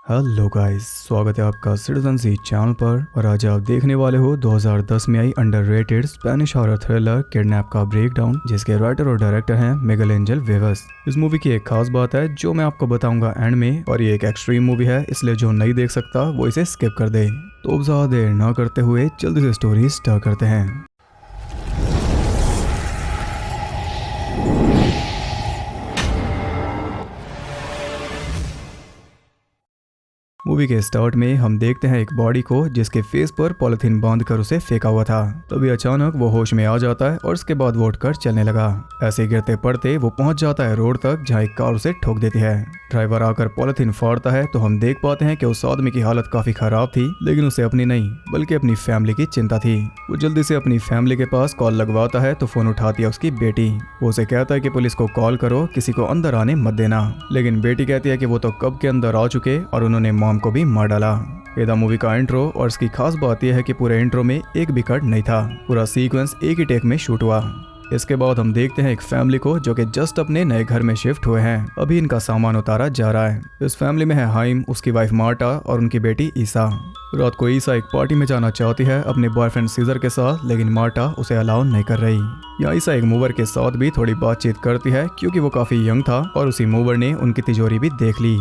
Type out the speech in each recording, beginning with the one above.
Hello guys, स्वागत है आपका सिटीजन सी चैनल पर। और आज आप देखने वाले हो 2010 में आई underrated Spanish horror thriller Kidnap का ब्रेकडाउन, जिसके राइटर और डायरेक्टर हैं मिगेल एंजल वेवस। इस मूवी की एक खास बात है जो मैं आपको बताऊंगा एंड में, और ये एक एक्सट्रीम मूवी है, इसलिए जो नहीं देख सकता वो इसे स्किप कर दे। तो अब ज्यादा देर ना करते हुए जल्दी से स्टोरी स्टार्ट करते हैं। मूवी के स्टार्ट में हम देखते हैं एक बॉडी को जिसके फेस पर पॉलिथीन बांधकर उसे फेंका हुआ था। तभी अचानक वो होश में आ जाता है और उसके बाद वो उठकर चलने लगा। ऐसे गिरते पड़ते वो पहुंच जाता है रोड तक, जहां एक कार उसे ठोक देती है। ड्राइवर आकर पॉलिथीन फाड़ता है तो हम देख पाते हैं कि उस आदमी की हालत काफी खराब थी, लेकिन उसे अपनी नहीं बल्कि अपनी फैमिली की चिंता थी। वो जल्दी से अपनी फैमिली के पास कॉल लगवाता है तो फोन उठाती है उसकी बेटी। वो उसे कहता है कि पुलिस को कॉल करो, किसी को अंदर आने मत देना। लेकिन बेटी कहती है कि वो तो कब के अंदर आ चुके और उन्होंने मॉम को भी मार डाला। ये था मूवी का इंट्रो, और इसकी खास बात यह है कि पूरे इंट्रो में एक भी कट नहीं था। पूरा सीक्वेंस एक ही टेक में शूट हुआ। इसके बाद हम देखते हैं एक फैमिली को जो कि जस्ट अपने नए घर में शिफ्ट हुए हैं। अभी इनका सामान उतारा जा रहा है। इस फैमिली में है हाइम, उसकी वाइफ मार्टा और उनकी बेटी ईसा। रात को ईसा एक पार्टी में जाना चाहती है अपने बॉयफ्रेंड सीजर के साथ, लेकिन मार्टा उसे अलाउ नहीं कर रही। यहाँ ईसा एक मूवर के साथ भी थोड़ी बातचीत करती है क्योंकि वो काफी यंग था और उसी मूवर ने उनकी तिजोरी भी देख ली।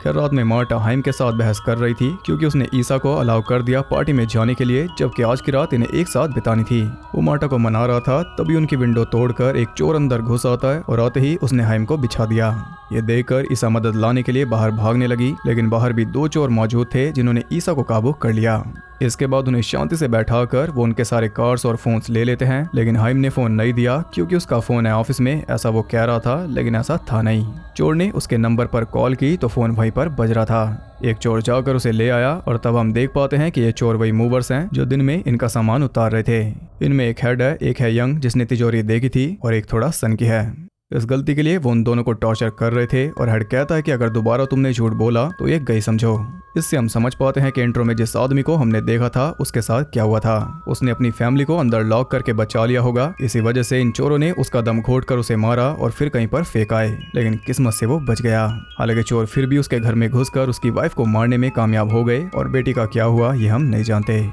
खैर, रात में मार्टा हाइम के साथ बहस कर रही थी क्योंकि उसने ईसा को अलाउ कर दिया पार्टी में जाने के लिए, जबकि आज की रात इन्हें एक साथ बितानी थी। वो मार्टा को मना रहा था, तभी उनकी विंडो तोड़कर एक चोर अंदर घुस आता है और आते ही उसने हाइम को बिछा दिया। ये देखकर ईसा मदद लाने के लिए बाहर भागने लगी, लेकिन बाहर भी दो चोर मौजूद थे जिन्होंने ईसा को काबू कर लिया। इसके बाद उन्हें शांति से बैठाकर वो उनके सारे कार्ड्स और फोन्स ले लेते हैं, लेकिन हाइम ने फोन नहीं दिया क्योंकि उसका फोन है ऑफिस में, ऐसा वो कह रहा था, लेकिन ऐसा था नहीं। चोर ने उसके नंबर पर कॉल की तो फोन वहीं पर बज रहा था। एक चोर जाकर उसे ले आया और तब हम देख पाते हैं कि ये चोर वही मूवर्स हैं जो दिन में इनका सामान उतार रहे थे। इनमें एक हेड है, एक है यंग जिसने तिजोरी देखी थी, और एक थोड़ा सन की है। इस गलती के लिए वो उन दोनों को टॉर्चर कर रहे थे और हेड कहता है कि अगर दोबारा तुमने झूठ बोला तो ये गई समझो। इससे हम समझ पाते हैं कि इंट्रो में जिस आदमी को हमने देखा था उसके साथ क्या हुआ था। उसने अपनी फैमिली को अंदर लॉक करके बचा लिया होगा। इसी वजह से इन चोरों ने उसका दम घोटकर उसे मारा और फिर कहीं पर फेंकाए, लेकिन किस्मत से वो बच गया। हालांकि चोर फिर भी उसके घर में घुसकर उसकी वाइफ को मारने में कामयाब हो गए, और बेटी का क्या हुआ ये हम नहीं जानते।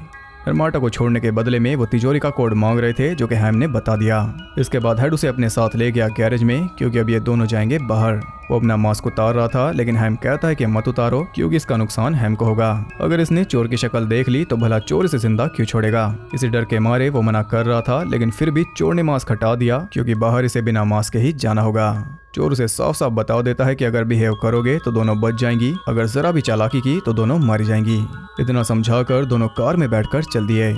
मार्टा को छोड़ने के बदले में वो तिजोरी का कोड मांग रहे थे जो कि हैम ने बता दिया। इसके बाद हेड उसे अपने साथ ले गया गैरेज में क्योंकि अब ये दोनों जाएंगे बाहर। वो अपना मास्क उतार रहा था, लेकिन हैम कहता है कि मत उतारो क्योंकि इसका नुकसान हैम को होगा। अगर इसने चोर की शक्ल देख ली तो भला चोर इसे जिंदा क्यों छोड़ेगा। इसी डर के मारे वो मना कर रहा था, लेकिन फिर भी चोर ने मास्क हटा दिया क्योंकि बाहर इसे बिना मास्क के ही जाना होगा। चोर उसे साफ साफ बता देता है कि अगर बिहेव करोगे तो दोनों बच जाएंगी, अगर जरा भी चालाकी की तो दोनों मारी जाएंगी। इतना समझाकर दोनों कार में बैठकर चल दिए।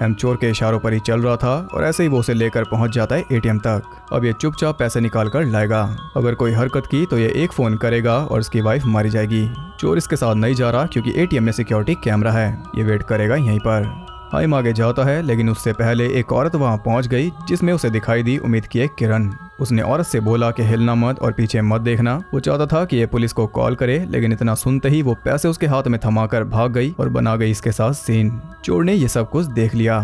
हैम चोर के इशारों पर ही चल रहा था और ऐसे ही वो उसे लेकर पहुंच जाता है एटीएम तक। अब ये चुपचाप पैसे निकाल कर लाएगा। अगर कोई हरकत की तो ये एक फोन करेगा और उसकी वाइफ मारी जाएगी। चोर इसके साथ नहीं जा रहा क्योंकि एटीएम में सिक्योरिटी कैमरा है, ये वेट करेगा यहीं पर। हाइम आगे जाता है, लेकिन उससे पहले एक औरत वहां पहुंच गई जिसमें उसे दिखाई दी उम्मीद की एक किरण। उसने औरत से बोला कि हिलना मत और पीछे मत देखना। वो चाहता था कि ये पुलिस को कॉल करे, लेकिन इतना सुनते ही वो पैसे उसके हाथ में थमाकर भाग गई और बना गई इसके साथ सीन। चोर ने ये सब कुछ देख लिया।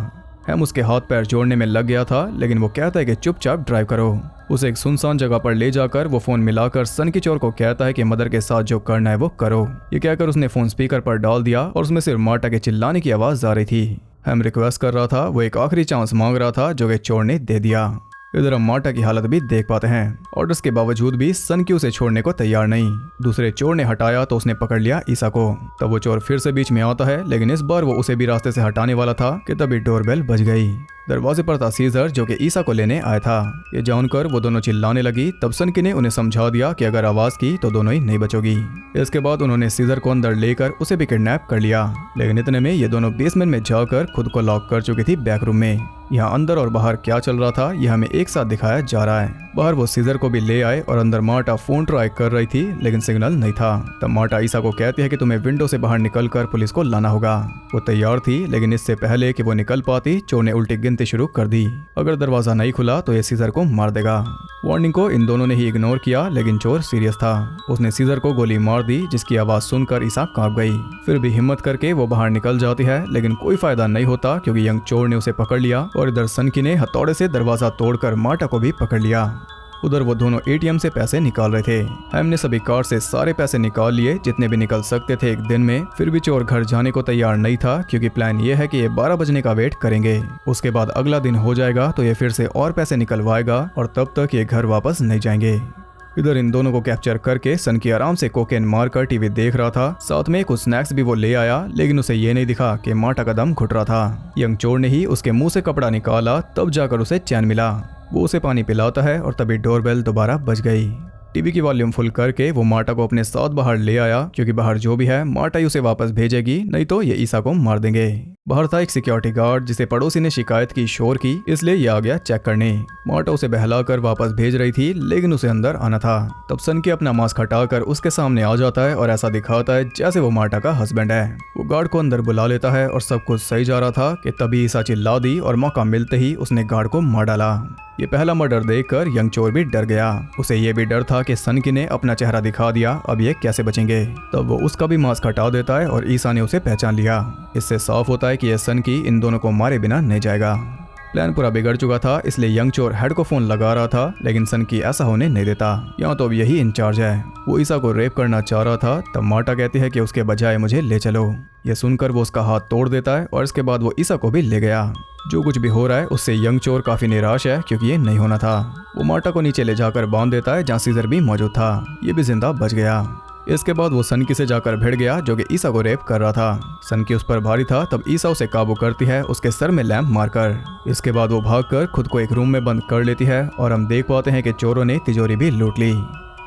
हैम उसके हाथ पैर जोड़ने में लग गया था, लेकिन वो कहता है कि चुपचाप ड्राइव करो। उसे एक सुनसान जगह पर ले जाकर वो फोन मिलाकर सन की चोर को कहता है कि मदर के साथ जो करना है वो करो। ये कहकर उसने फोन स्पीकर पर डाल दिया और उसमें सिर्फ मार्टा के चिल्लाने की आवाज आ रही थी। हैम रिक्वेस्ट कर रहा था, वो एक आखिरी चांस मांग रहा था जो कि चोर ने दे दिया। इधर हम मार्टा की हालत भी देख पाते हैं। ऑर्डर्स के बावजूद भी सन की उसे छोड़ने को तैयार नहीं। दूसरे चोर ने हटाया तो उसने पकड़ लिया ईसा को। तब वो चोर फिर से बीच में आता है, लेकिन इस बार वो उसे भी रास्ते से हटाने वाला था कि तभी डोरबेल बज गई। दरवाजे पर था सीजर जो कि ईसा को लेने आया था। ये जानकर वो दोनों चिल्लाने लगी। तब सनकी ने उन्हें समझा दिया कि अगर आवाज की तो दोनों ही नहीं बचोगी। इसके बाद उन्होंने सीजर को अंदर लेकर उसे भी किडनैप कर लिया, लेकिन इतने में ये दोनों बेसमेंट में जाकर खुद को लॉक कर चुकी थी बैक रूम में। यहाँ अंदर और बाहर क्या चल रहा था यह हमें एक साथ दिखाया जा रहा है। बाहर वो सीजर को भी ले आए और अंदर मार्टा फोन ट्राई कर रही थी, लेकिन सिग्नल नहीं था। तब मार्टा ईसा को कहती है कि तुम्हें विंडो से बाहर निकलकर पुलिस को लाना होगा। वो तैयार थी, लेकिन इससे पहले कि वो निकल पाती चोर ने उल्टी गिनती शुरू कर दी। अगर दरवाजा नहीं खुला तो ये सीजर को मार देगा। वार्निंग को इन दोनों ने ही इग्नोर किया, लेकिन चोर सीरियस था। उसने सीजर को गोली मार दी जिसकी आवाज सुनकर ईसा कांप गई। फिर भी हिम्मत करके वो बाहर निकल जाती है, लेकिन कोई फायदा नहीं होता क्योंकि यंग चोर ने उसे पकड़ लिया और इधर सनकी ने हथौड़े से दरवाजा तोड़कर मार्टा को भी पकड़ लिया। उधर वो दोनों एटीएम से पैसे निकाल रहे थे। हैम ने सभी कार्ड से सारे पैसे निकाल लिए जितने भी निकल सकते थे एक दिन में। फिर भी चोर घर जाने को तैयार नहीं था क्योंकि प्लान ये है कि ये 12 बजने का वेट करेंगे। उसके बाद अगला दिन हो जाएगा तो ये फिर से और पैसे निकलवाएगा और तब तक ये घर वापस नहीं जाएंगे। इधर इन दोनों को कैप्चर करके सनकी आराम से कोकेन मारकर टीवी देख रहा था। साथ में कुछ स्नैक्स भी वो ले आया, लेकिन उसे ये नहीं दिखा कि मार्टा का दम घुट रहा था। यंग चोर ने ही उसके मुंह से कपड़ा निकाला, तब जाकर उसे चैन मिला। वो उसे पानी पिलाता है और तभी डोरबेल दोबारा बज गई। टीवी की वॉल्यूम फुल करके वो मार्टा को अपने साथ बाहर ले आया क्योंकि बाहर जो भी है मार्टा ही उसे वापस भेजेगी, नहीं तो ये ईसा को मार देंगे। बाहर था एक सिक्योरिटी गार्ड जिसे पड़ोसी ने शिकायत की शोर की, इसलिए ये आ गया चेक करने। मार्टा उसे बहलाकर वापस भेज रही थी, लेकिन उसे अंदर आना था। तब सनकी अपना मास्क हटाकर उसके सामने आ जाता है और ऐसा दिखाता है जैसे वो मार्टा का हस्बैंड है। वो गार्ड को अंदर बुला लेता है और सब कुछ सही जा रहा था कि तभी ईसा चिल्ला दी और मौका मिलते ही उसने गार्ड को मार डाला। ये पहला मर्डर देखकर यंग चोर भी डर गया। उसे ये भी डर था कि सनकी ने अपना चेहरा दिखा दिया, अब ये कैसे बचेंगे। तब वो उसका भी मास्क हटा देता है और ईसा ने उसे पहचान लिया। इससे साफ होता है कि यह सनकी इन दोनों को मारे बिना नहीं जाएगा। प्लान पूरा बिगड़ चुका था, इसलिए यंग चोर हेड को फोन लगा रहा था, लेकिन सनकी ऐसा होने नहीं देता। यहाँ तो अब यही इंचार्ज है। वो ईसा को रेप करना चाह रहा था। तब मार्टा कहती है कि उसके बजाय मुझे ले चलो। ये सुनकर वो उसका हाथ तोड़ देता है और इसके बाद वो ईसा को भी ले गया। जो कुछ भी हो रहा है उससे यंग चोर काफी निराश है क्योंकि ये नहीं होना था। वो मार्टा को नीचे ले जाकर बांध देता है जहाँ सीजर भी मौजूद था। ये भी जिंदा बच गया। इसके बाद वो सनकी से जाकर भिड़ गया जो कि ईसा को रेप कर रहा था। सनकी उस पर भारी था, तब ईसा उसे काबू करती है उसके सर में लैंप मारकर। इसके बाद वो भागकर खुद को एक रूम में बंद कर लेती है और हम देख पाते हैं कि चोरों ने तिजोरी भी लूट ली।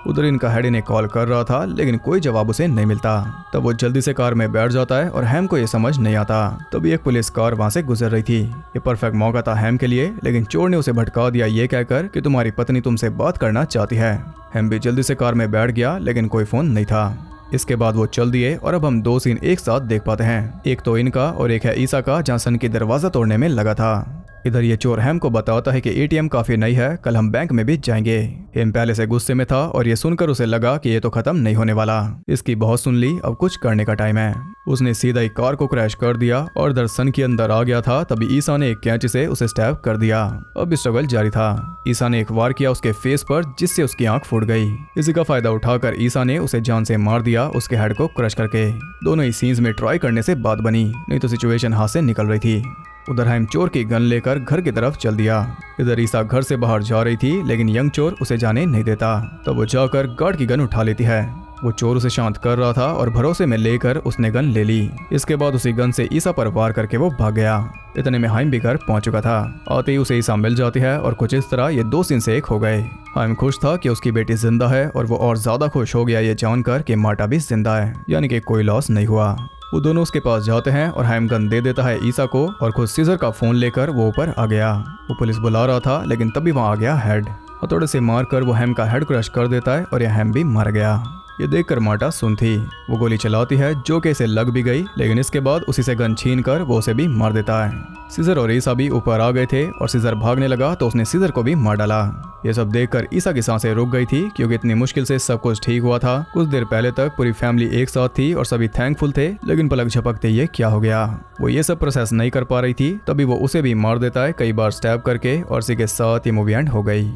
उधर इनका हेड इन्हें कॉल कर रहा था, लेकिन कोई जवाब उसे नहीं मिलता। तब वो जल्दी से कार में बैठ जाता है और हैम को ये समझ नहीं आता। तभी एक पुलिस कार वहां से गुजर रही थी। ये परफेक्ट मौका था हैम के लिए, लेकिन चोर ने उसे भटका दिया ये कहकर कि तुम्हारी पत्नी तुमसे बात करना चाहती है। हैम भी जल्दी से कार में बैठ गया, लेकिन कोई फोन नहीं था। इसके बाद वो चल दिए और अब हम दो सीन एक साथ देख पाते हैं। एक तो इनका और एक है ईसा का, जहाँ सन की दरवाजा तोड़ने में लगा था। इधर ये चोर हैम को बताता है कि एटीएम काफी नहीं है, कल हम बैंक में भी जाएंगे। हैम पहले से गुस्से में था और ये सुनकर उसे लगा कि ये तो खत्म नहीं होने वाला। इसकी बहुत सुन ली, अब कुछ करने का टाइम है। उसने सीधा ही कार को क्रैश कर दिया और इधर सन के अंदर आ गया था। तभी ईसा ने एक कैंची से उसे स्टैब कर दिया। अब स्ट्रगल जारी था। ईसा ने एक वार किया उसके फेस पर, जिससे उसकी आंख फूट गई। इसी का फायदा उठाकर ईसा ने उसे जान से मार दिया, उसके हेड को क्रश करके। दोनों ही सीन्स में ट्राई करने से बात बनी, नहीं तो सिचुएशन हाथ से निकल रही थी। उधर हैम चोर की गन लेकर घर की तरफ चल दिया। इधर ईसा घर से बाहर जा रही थी, लेकिन यंग चोर उसे जाने नहीं देता। तब वो जाकर गार्ड की गन उठा लेती है। वो चोर उसे शांत कर रहा था और भरोसे में लेकर उसने गन ले ली। इसके बाद उसी गन से ईसा पर वार करके वो भाग गया। इतने में हाइम भी घर पहुंच चुका था। आते ही उसे ईसा मिल जाती है और कुछ इस तरह ये दो सीन से एक हो गए। हाइम खुश था कि उसकी बेटी जिंदा है और वो और ज्यादा खुश हो गया ये जानकर कि मार्टा भी जिंदा है, यानी कि कोई लॉस नहीं हुआ। वो दोनों उसके पास जाते हैं और हैम गन दे देता है ईसा को और खुद सीजर का फोन लेकर वो ऊपर आ गया। वो पुलिस बुला रहा था, लेकिन तभी वहां आ गया हेड। हथौड़े से मारकर वो हैम का हेड क्रश कर देता है और यह हैम भी मर गया। ये देखकर मार्टा सुन थी। वो गोली चलाती है जो कि इसे लग भी गई, लेकिन इसके बाद उसी से गन छीन कर वो उसे भी मार देता है। सीजर और ईसा भी ऊपर आ गए थे और सीजर भागने लगा तो उसने सीजर को भी मार डाला। ये सब देखकर ईसा की सांसें रुक गई थी, क्योंकि इतनी मुश्किल से सब कुछ ठीक हुआ था। कुछ देर पहले तक पूरी फैमिली एक साथ थी और सभी थैंकफुल थे, लेकिन पलक झपकते ये क्या हो गया। वो ये सब प्रोसेस नहीं कर पा रही थी, तभी वो उसे भी मार देता है कई बार स्टैब करके, और इसी के साथ ये मूवी एंड हो गई।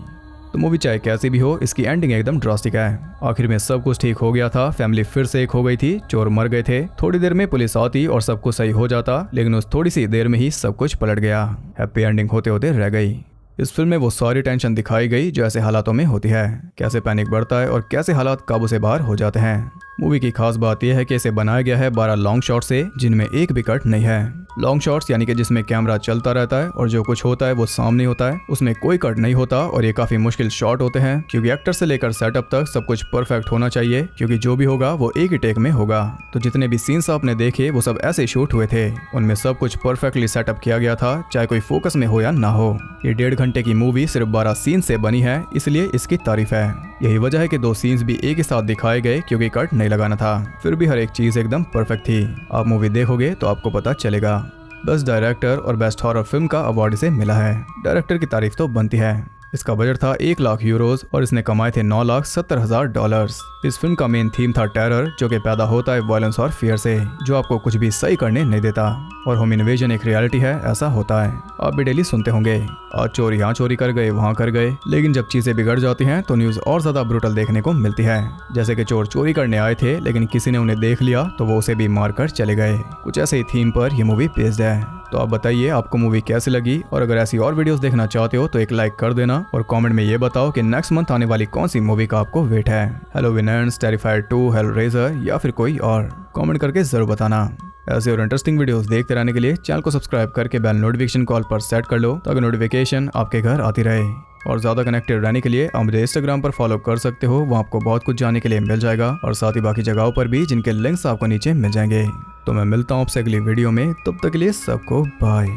तो मूवी चाहे कैसी भी हो, इसकी एंडिंग एकदम ड्रास्टिक है। आखिर में सब कुछ ठीक हो गया था, फैमिली फिर से एक हो गई थी, चोर मर गए थे, थोड़ी देर में पुलिस आती और सब कुछ सही हो जाता, लेकिन उस थोड़ी सी देर में ही सब कुछ पलट गया। हैप्पी एंडिंग होते होते रह गई। इस फिल्म में वो सारी टेंशन दिखाई गई जो ऐसे हालातों में होती है, कैसे पैनिक बढ़ता है और कैसे हालात काबू से बाहर हो जाते हैं। मूवी की खास बात यह है कि इसे बनाया गया है 12 लॉन्ग शॉट से, जिनमें एक भी कट नहीं है। लॉन्ग शॉट्स यानी कि जिसमें कैमरा चलता रहता है और जो कुछ होता है वो सामने होता है, उसमें कोई कट नहीं होता। और ये काफी मुश्किल शॉट होते हैं, क्योंकि एक्टर से लेकर सेटअप तक सब कुछ परफेक्ट होना चाहिए, क्योंकि जो भी होगा वो एक ही टेक में होगा। तो जितने भी सीन्स आपने देखे वो सब ऐसे शूट हुए थे, उनमें सब कुछ परफेक्टली सेटअप किया गया था, चाहे कोई फोकस में हो या ना हो। ये 1.5 घंटे की मूवी सिर्फ 12 सीन से बनी है, इसलिए इसकी तारीफ है। यही वजह है कि 2 सीन्स भी एक ही साथ दिखाए गए, क्योंकि कट नहीं लगाना था। फिर भी हर एक चीज एकदम परफेक्ट थी। आप मूवी देखोगे तो आपको पता चलेगा। बेस्ट डायरेक्टर और बेस्ट हॉरर फिल्म का अवार्ड इसे मिला है। डायरेक्टर की तारीफ तो बनती है। इसका बजट था 1 लाख यूरोज और इसने कमाए थे $9,70,000। इस फिल्म का मेन थीम था टेरर, जो कि पैदा होता है वायलेंस और फियर से, जो आपको कुछ भी सही करने नहीं देता। और होम इन्वेजन एक रियलिटी है, ऐसा होता है, आप भी डेली सुनते होंगे, आज चोर यहाँ चोरी कर गए, वहाँ कर गए। लेकिन जब चीजें बिगड़ जाती हैं तो न्यूज और ज्यादा ब्रूटल देखने को मिलती है। जैसे कि चोर चोरी करने आए थे, लेकिन किसी ने उन्हें देख लिया तो वो उसे भी मारकर चले गए। कुछ ऐसे ही थीम पर ये मूवी बेस्ड है। तो आप बताइए आपको मूवी कैसी लगी, और अगर ऐसी और वीडियोस देखना चाहते हो तो एक लाइक कर देना और कमेंट में ये बताओ कि नेक्स्ट मंथ आने वाली कौन सी मूवी का आपको वेट है, हैलोवीन एंड्स, टेरिफायर 2, हेलरेजर या फिर कोई और। कमेंट करके जरूर बताना। ऐसे और इंटरेस्टिंग वीडियोस देखते रहने के लिए चैनल को सब्सक्राइब करके बेल नोटिफिकेशन कॉल पर सेट कर लो, ताकि नोटिफिकेशन आपके घर आती रहे। और ज़्यादा कनेक्टेड रहने के लिए आप मुझे इंस्टाग्राम पर फॉलो कर सकते हो, वहाँ आपको बहुत कुछ जानने के लिए मिल जाएगा, और साथ ही बाकी जगहों पर भी, जिनके लिंक्स आपको नीचे मिल जाएंगे। तो मैं मिलता हूँ आपसे अगली वीडियो में, तब तक के लिए सबको बाय।